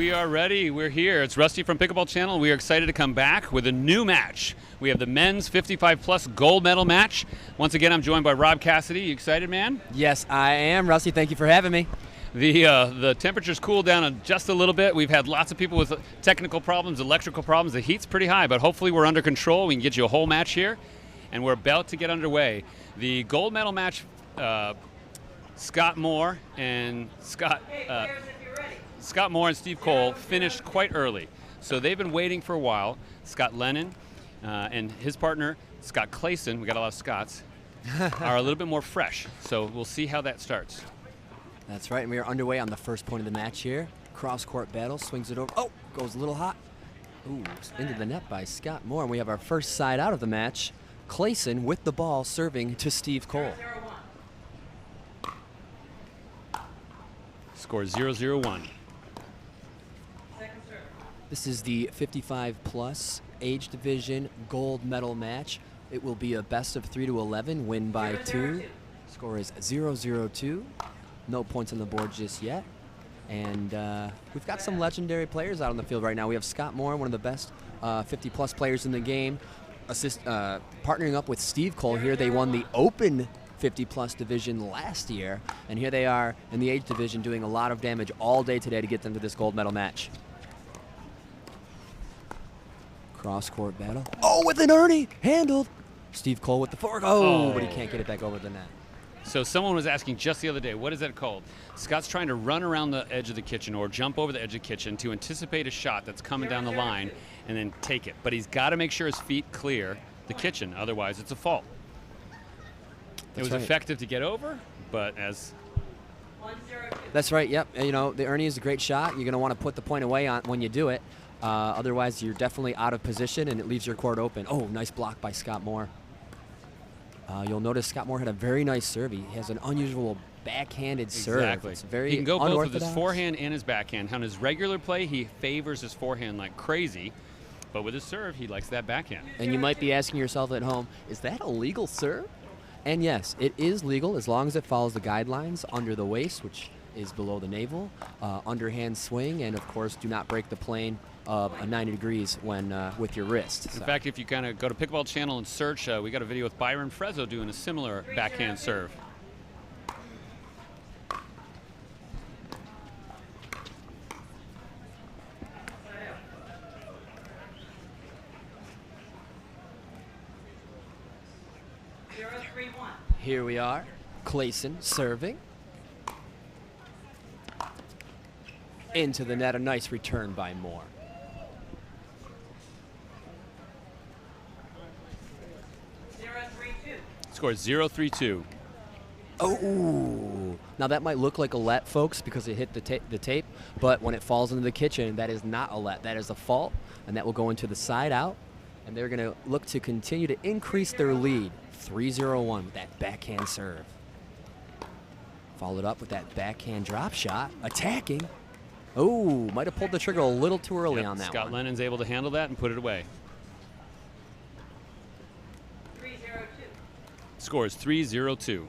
we are ready. We're here. It's Rusty from Pickleball Channel. We are excited to come back with a new match. We have the men's 55+ gold medal match. Once again, I'm joined by Rob Cassidy. You excited, man? Yes, I am, Rusty. Thank you for having me. The temperature's cooled down just a little bit. We've had lots of people with technical problems, electrical problems. The heat's pretty high, but hopefully we're under control. We can get you a whole match here, and we're about to get underway. The gold medal match, Scott Moore and Steve Cole finished quite early. So they've been waiting for a while. Scott Lennan and his partner, Scott Clayson, we got a lot of Scotts, are a little bit more fresh. So we'll see how that starts. That's right, and we are underway on the first point of the match here. Cross-court battle, swings it over. Oh, goes a little hot. Ooh, into the net by Scott Moore. And we have our first side out of the match. Clayson with the ball serving to Steve Cole. Score 0-0-1. This is the 55+ age division gold medal match. It will be a best of 3 to 11, win by 2. Score is 0-0-2. No points on the board just yet. And we've got some legendary players out on the field right now. We have Scott Moore, one of the best 50+ players in the game, partnering up with Steve Cole here. They won the Open 50+ division last year, and here they are in the age division doing a lot of damage all day today to get them to this gold medal match. Cross-court battle. Oh, with an Ernie! Handled! Steve Cole with the fork. Oh, but he can't get it back over the net. So someone was asking just the other day, what is that called? Scott's trying to run around the edge of the kitchen or jump over the edge of the kitchen to anticipate a shot that's coming down the line and then take it. But he's got to make sure his feet clear the kitchen, otherwise it's a fault. It was effective to get over, but as... That's right, yep. You know, the Ernie is a great shot. You're going to want to put the point away on when you do it. Otherwise, you're definitely out of position and it leaves your court open. Oh, nice block by Scott Moore. You'll notice Scott Moore had a very nice serve. He has an unusual backhanded serve. Exactly. It's very he can go both with his forehand and his backhand. On his regular play, he favors his forehand like crazy. But with his serve, he likes that backhand. And you might be asking yourself at home, is that a legal serve? And yes, it is legal as long as it follows the guidelines under the waist, which is below the navel, underhand swing, and of course do not break the plane of 90 degrees when with your wrist. In fact, if you kind of go to Pickleball Channel and search, we got a video with Byron Frezzo doing a similar backhand serve. Here we are, Clayson serving. Into the net, a nice return by Moore. Score 0-3-2. Oh, now that might look like a let, folks, because it hit the tape, but when it falls into the kitchen, that is not a let. That is a fault, and that will go into the side out, and they're going to look to continue to increase their lead. 3-0-1 with that backhand serve. Followed up with that backhand drop shot. Attacking. Oh, might have pulled the trigger a little too early on that Scott one. Lennon's able to handle that and put it away. 3-0-2. Score is 3-0-2.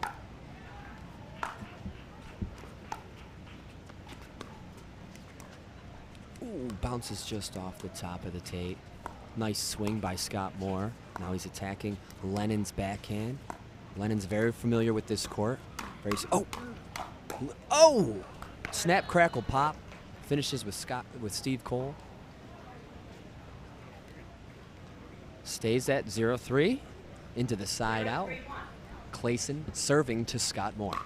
Ooh, bounces just off the top of the tape. Nice swing by Scott Moore. Now he's attacking Lennon's backhand. Lennon's very familiar with this court. Oh! Snap, crackle, pop. Finishes with Steve Cole. Stays at 0-3. Into the side out. Clayson serving to Scott Moore.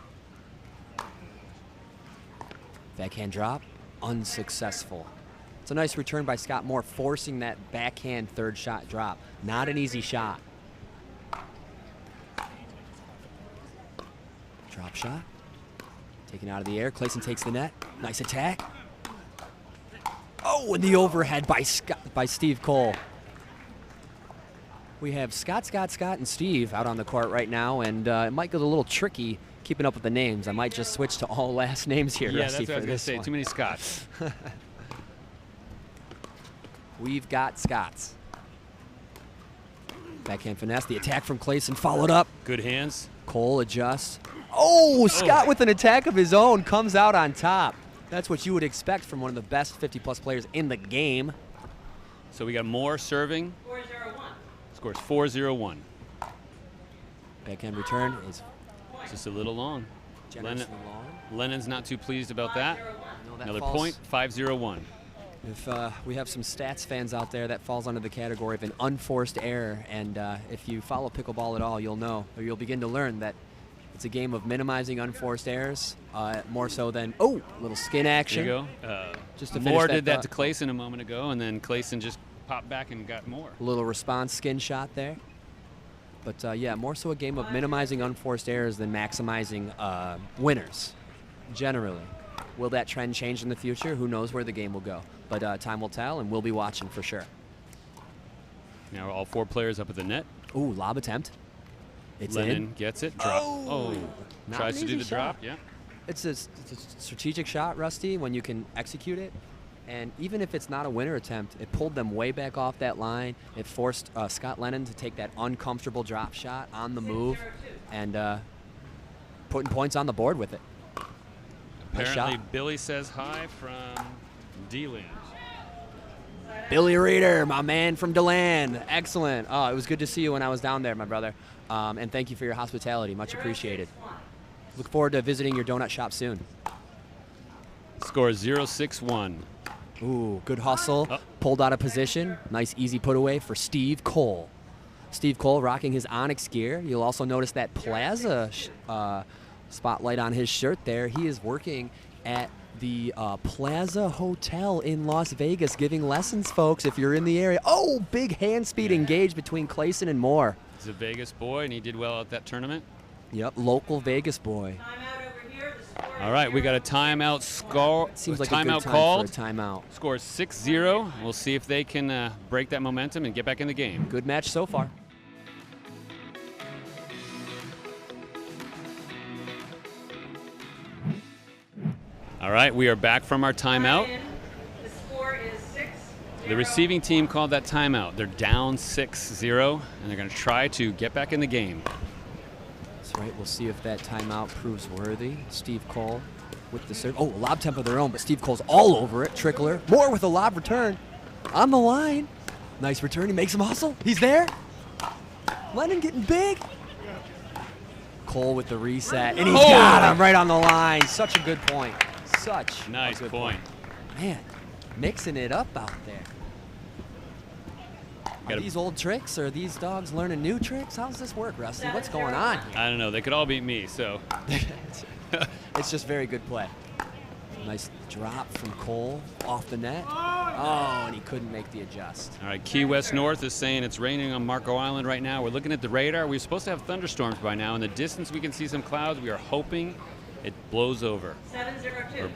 Backhand drop, unsuccessful. It's a nice return by Scott Moore, forcing that backhand third shot drop. Not an easy shot. Drop shot. Taken out of the air. Clayson takes the net. Nice attack. Oh, and the overhead by Steve Cole. We have Scott, and Steve out on the court right now, and it might get a little tricky keeping up with the names. I might just switch to all last names here, Yeah, Rusty, that's what I was going to say. one. Too many Scotts. We've got Scots. Backhand finesse. The attack from Clayson followed up. Good hands. Cole adjusts. Oh, Scott with an attack of his own comes out on top. That's what you would expect from one of the best 50-plus players in the game. So we got Moore serving. 4-0-1. Scores 4-0-1. Backhand return is Just a little long. generously long. Lennon's not too pleased about that. No, that Another falls- point, 5-0-1. If we have some stats fans out there, that falls under the category of an unforced error. And if you follow pickleball at all, you'll know, or you'll begin to learn that it's a game of minimizing unforced errors, more so than, oh, little skin action. There you go. Just to finish Moore that did that thought. to Clayson a moment ago, and then Clayson just popped back and got more. A little response skin shot there. But yeah, more so a game of minimizing unforced errors than maximizing winners, generally. Will that trend change in the future? Who knows where the game will go. But time will tell, and we'll be watching for sure. Now all 4 players up at the net. Ooh, lob attempt. It's Lennan in. gets it. Drop. Oh! Not Tries an to do easy the drop. shot. Yeah. It's a strategic shot, Rusty, when you can execute it. And even if it's not a winner attempt, it pulled them way back off that line. It forced Scott Lennan to take that uncomfortable drop shot on the move and putting points on the board with it. Nice Apparently, shot. Billy says hi from D-Land. Billy Reeder, my man from DeLand. Excellent. Oh, it was good to see you when I was down there, my brother. And thank you for your hospitality. Much appreciated. Look forward to visiting your donut shop soon. Score 0-6-1. Ooh, good hustle. Oh. Pulled out of position. Nice easy put away for Steve Cole. Steve Cole rocking his Onyx gear. You'll also notice that Plaza spotlight on his shirt there. He is working at the Plaza Hotel in Las Vegas giving lessons, folks, if you're in the area. Oh, big hand speed engaged between Clayson and Moore. He's a Vegas boy, and he did well at that tournament. Yep, local Vegas boy. Timeout over here. The score All right, we got a timeout score. Seems like a timeout good time called. for a timeout. Score 6-0. We'll see if they can break that momentum and get back in the game. Good match so far. All right, we are back from our timeout. The score is 6-0. The receiving team called that timeout. They're down 6-0, and they're going to try to get back in the game. That's right. We'll see if that timeout proves worthy. Steve Cole with the serve. Oh, a lob temp of their own, but Steve Cole's all over it. Trickler. Moore with a lob return. On the line. Nice return. He makes him hustle. He's there. Lennan getting big. Cole with the reset. And he's got him right on the line. Such a good point. Such Nice a good point. Man, mixing it up out there. Are Gotta- these old tricks? Or are these dogs learning new tricks? How does this work, Rusty? What's going on here? I don't know. They could all beat me, so. It's just very good play. Nice drop from Cole off the net. Oh, and he couldn't make the adjust. All right, Key West North is saying it's raining on Marco Island right now. We're looking at the radar. We're supposed to have thunderstorms by now. In the distance, we can see some clouds. We are hoping it blows over. 7-0-2.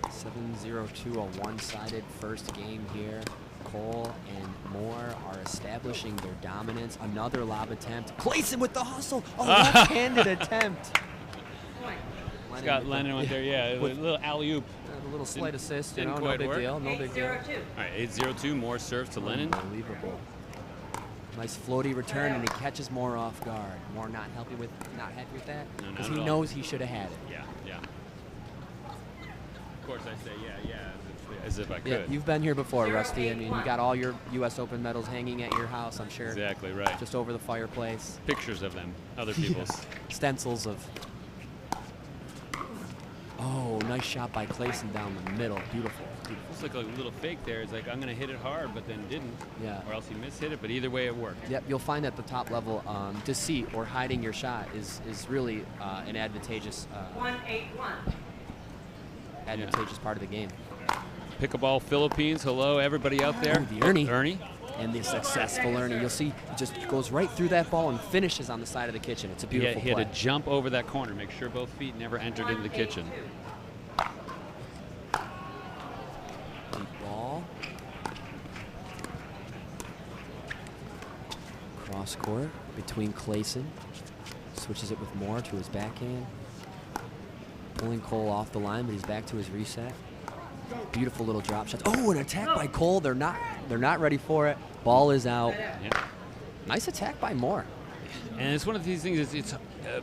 7-0-2, a one-sided first game here. Cole and Moore are establishing their dominance. Another lob attempt. Clayson with the hustle. Oh, left-handed attempt. Scott Lennan went there, yeah. A little alley-oop. A little slight assist, you didn't know, no quite big work. deal, no big deal. 8-0-2. All right, 8-0-2. More serves to Lennan. Unbelievable. Nice floaty return, and he catches Moore off guard. Moore not happy with that No, not because at he all. knows he should have had it. Yeah, yeah. Of course, I say yeah, as if I could. Yeah, you've been here before, Rusty. I mean, you got all your U.S. Open medals hanging at your house, I'm sure. Exactly right. Just over the fireplace. Pictures of them, other people's. Stencils of. Oh, nice shot by Clayson down the middle. Beautiful. Beautiful. Looks like a little fake there. It's like, I'm going to hit it hard, but then didn't. Yeah. Or else he mishit it, but either way it worked. Yep, you'll find at the top level, deceit or hiding your shot is really an advantageous 1-8-1. part of the game. Pickleball Philippines, hello everybody out there. Oh, the Ernie. Ernie. And the successful Ernie, you'll see, he just goes right through that ball and finishes on the side of the kitchen. It's a beautiful He had play. to jump over that corner, make sure both feet never entered into the kitchen. Deep ball. Cross court between Clayson. Switches it with Moore to his backhand. Pulling Cole off the line, but he's back to his reset. Beautiful little drop shot. Oh, an attack by Cole. They're not ready for it. Ball is out. Yeah. Nice attack by Moore. And it's one of these things. It's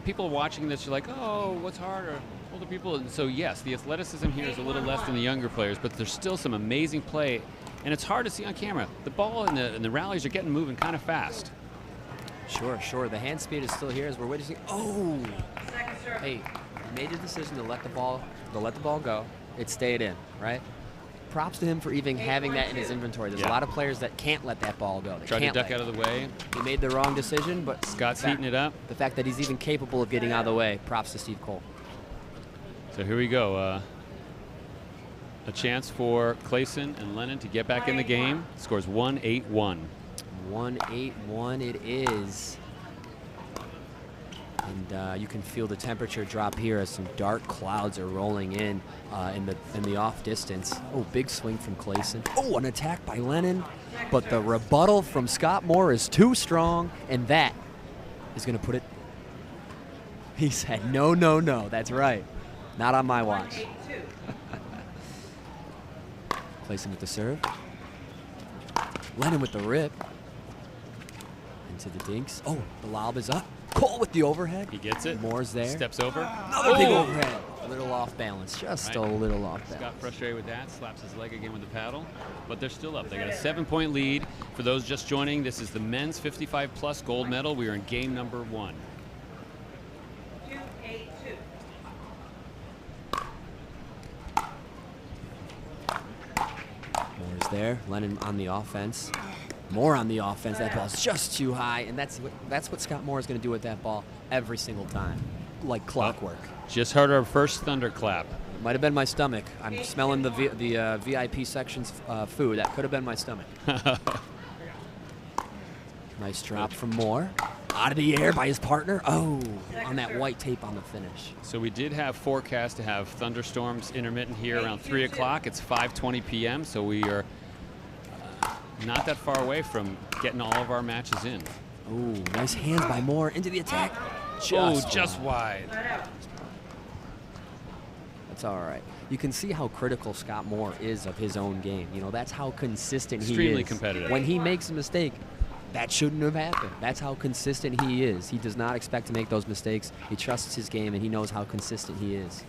people watching this. You're like, oh, what's harder? Older people. And so yes, the athleticism here is a little less than the younger players, but there's still some amazing play, and it's hard to see on camera. The ball and the rallies are getting moving kind of fast. Sure. The hand speed is still here as we're waiting. Oh, Second serve. hey, he made the decision to let the ball go. It stayed in, right? Props to him for even having that in his inventory. There's a lot of players that can't let that ball go. They Tried to can't duck out of the way. He made the wrong decision, but Scott's heating it up. the fact that he's even capable of getting out of the way, props to Steve Cole. So here we go. A chance for Clayson and Lennan to get back in the game. Scores 1-8-1. 1-8-1 it is. And you can feel the temperature drop here as some dark clouds are rolling in the off distance. Oh, big swing from Clayson. Oh, an attack by Lennan. But the rebuttal from Scott Moore is too strong, and that is going to put it. He said, no. That's right. Not on my watch. 1-8-2. Clayson with the serve. Lennan with the rip. Into the dinks. Oh, the lob is up. Cole with the overhead. He gets it. Moore's there. Steps over. Another big overhead. A little off balance. Just a little off balance. Scott frustrated with that. Slaps his leg again with the paddle. But they're still up. They got a 7-point lead. For those just joining, this is the men's 55+ gold medal. We are in game number 1. 2-8-2. Moore's there. Lennan on the offense. Moore on the offense. That ball's just too high, and that's what Scott Moore is going to do with that ball every single time, like clockwork. Just heard our first thunderclap. Might have been my stomach. I'm smelling the VIP section's food. That could have been my stomach. Nice drop from Moore. Out of the air by his partner. Oh, on that white tape on the finish. So we did have forecast to have thunderstorms intermittent here around 3 o'clock. It's 5:20 p.m., so we are not that far away from getting all of our matches in. Oh, nice hands by Moore into the attack. Just wide. That's all right. You can see how critical Scott Moore is of his own game. You know, that's how consistent he is. Extremely competitive. When he makes a mistake, that shouldn't have happened. That's how consistent he is. He does not expect to make those mistakes. He trusts his game, and he knows how consistent he is.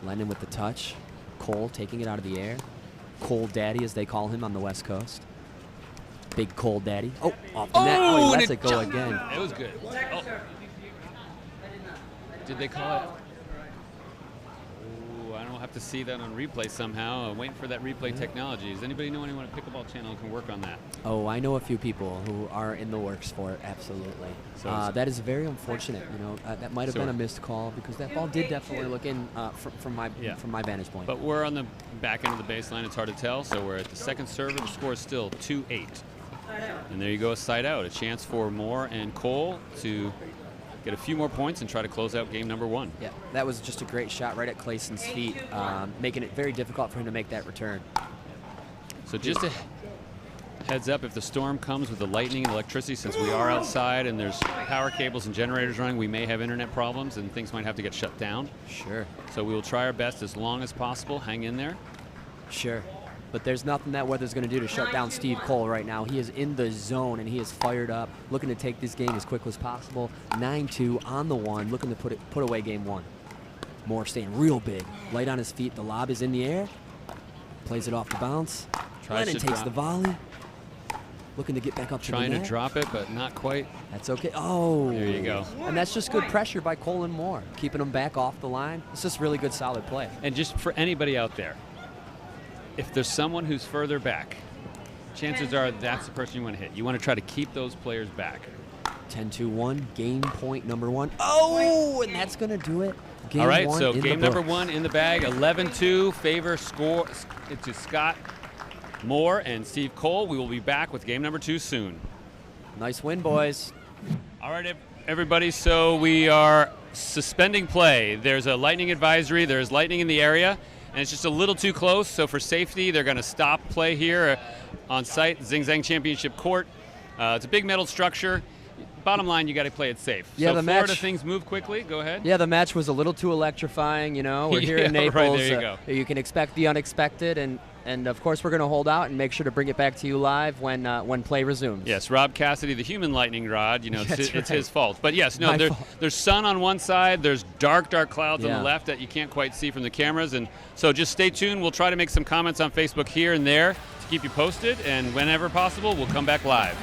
Lennan with the touch. Cole taking it out of the air. Cole Daddy, as they call him on the West Coast. Big Cole Daddy. Oh, off the net. Oh, he lets it go again. It was good. Second serve. Did they call it? Oh, I don't have to see that on replay somehow. I'm waiting for that replay technology. Does anybody know anyone at Pickleball Channel who can work on that? Oh, I know a few people who are in the works for it, absolutely. So that is very unfortunate. You know, that might have been a missed call because that ball did definitely look in from my vantage point. But we're on the back end of the baseline. It's hard to tell. So we're at the second serve. The score is still 2-8. And there you go, a side out. A chance for Moore and Cole to get a few more points and try to close out game number 1. Yeah, that was just a great shot right at Clayson's feet, making it very difficult for him to make that return. So just a heads up, if the storm comes with the lightning and electricity, since we are outside and there's power cables and generators running, we may have internet problems and things might have to get shut down. Sure. So we will try our best as long as possible. Hang in there. Sure. But there's nothing that weather's going to do to shut down Steve Cole right now. He is in the zone, and he is fired up, looking to take this game as quick as possible. 9-2 on the one, looking to put away game 1. Moore staying real big. Light on his feet. The lob is in the air. Plays it off the bounce. Lennan takes the volley. Looking to get back up to the net. Trying to drop it, but not quite. That's okay. Oh. There you go. And that's just good pressure by Cole and Moore, keeping them back off the line. It's just really good, solid play. And just for anybody out there, if there's someone who's further back, chances are that's the person you want to hit. You want to try to keep those players back. 10-2-1, game point number 1. Oh, and that's going to do it. Game All right, 1 so in game the number books. 1 in the bag. 11-2, favor score to Scott Moore and Steve Cole. We will be back with game number 2 soon. Nice win, boys. All right, everybody, so we are suspending play. There's a lightning advisory. There's lightning in the area, and it's just a little too close, so for safety, they're going to stop play here on site, Zing Zang Championship Court. It's a big metal structure. bottom line, you got to play it safe. Yeah, so the Florida, match- things move quickly. Go ahead. Yeah, the match was a little too electrifying. We're here in Yeah, Naples. right, there you go. You can expect the unexpected, and of course we're going to hold out and make sure to bring it back to you live when play resumes. Yes, Rob Cassidy, the human lightning rod. That's It's right. his fault. But yes, no, My fault. there's sun on one side, there's dark clouds on Yeah. the left that you can't quite see from the cameras, and so just stay tuned. We'll try to make some comments on Facebook here and there to keep you posted, and whenever possible, we'll come back live.